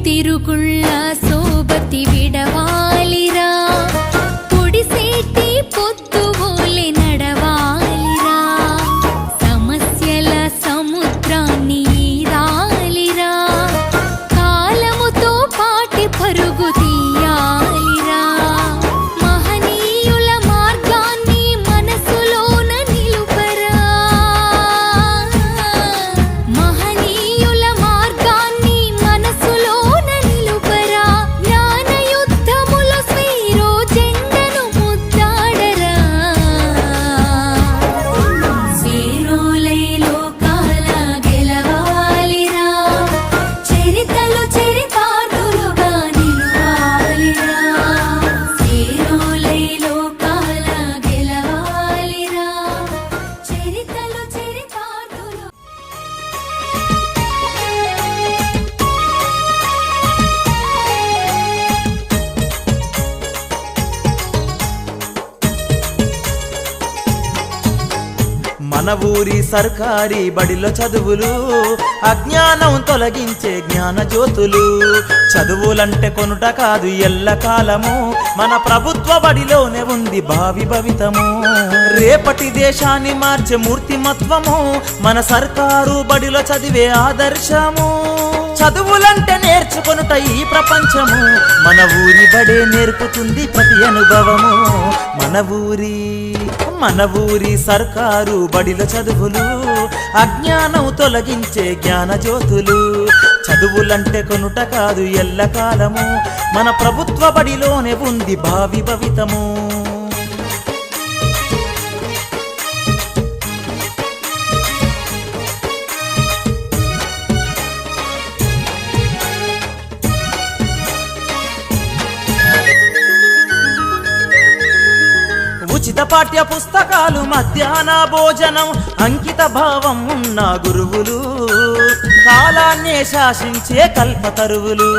తిరుగుళ్ళ సోబతి విడవాలిరా పొడిసేటి పొద్దువోలే నడవాలిరా సమస్యల సముద్రాన్ని ఈదాలిరా కాలముతో పాటి పరుగు తీయాలిరా మహనీయుల మార్గాన్ని మనసులోన నిలుపరా మహనీయుల మార్గాన్ని మనసులోన నిలుపరా జ్ఞాన యుద్ధముల స్వీరో జెండను ముద్దాడరా స్వీరోలై లోకాల గెలవాలిరా చరితలు చరితార్థులుగా నిలువాలిరా స్వీరోలై లోకాల గెలవాలిరా చరితలు చరితార్థులు మన ఊరి సర్కారీ బడిలో చదువులు అజ్ఞానం తొలగించే జ్ఞాన జ్యోతులు చదువులంటే కొనుట కాదు ఎల్లకాలము మన ప్రభుత్వ బడిలోనే ఉంది భావి భవితము రేపటి దేశాన్ని మార్చే మూర్తిమత్వము మన సర్కారు బడిలో చదివే ఆదర్శము చదువులంటే నేర్చుకొనుట ఈ ప్రపంచము మన ఊరి బడే నేర్పుతుంది ప్రతి అనుభవము మన ఊరి సర్కారు బడిలో చదువులు అజ్ఞానం తొలగించే జ్ఞాన జ్యోతులు చదువులంటే కొనుట కాదు ఎల్లకాలము మన ప్రభుత్వ బడిలోనే ఉంది భావి భవితము ఉచిత పాఠ్య పుస్తకాలు మధ్యాహ్న భోజనం అంకిత భావం ఉన్న గురువులు కాలాన్నే శాసించే కల్పతరువులు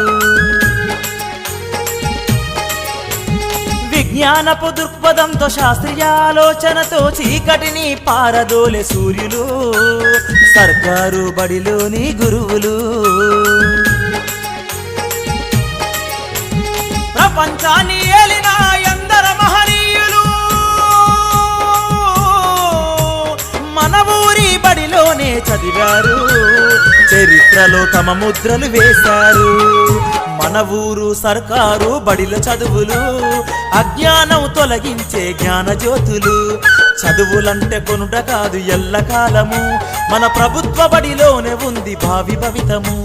విజ్ఞానపు దృక్పథంతో శాస్త్రీయ ఆలోచనతో చీకటిని పారదోలే సూర్యులు సర్కారు బడిలోని గురువులు ప్రపంచాన్ని ఏలిన ఎందర మహనీయులు మన ఊరి బడిలోనే చదివారు చరిత్రలో తమ ముద్రలు వేశారు మన ఊరు సర్కారు బడిలో చదువులు అజ్ఞానం తొలగించే జ్ఞాన జ్యోతులు చదువులంటే కొనుట కాదు ఎల్లకాలము మన ప్రభుత్వ బడిలోనే ఉంది భావి భవితము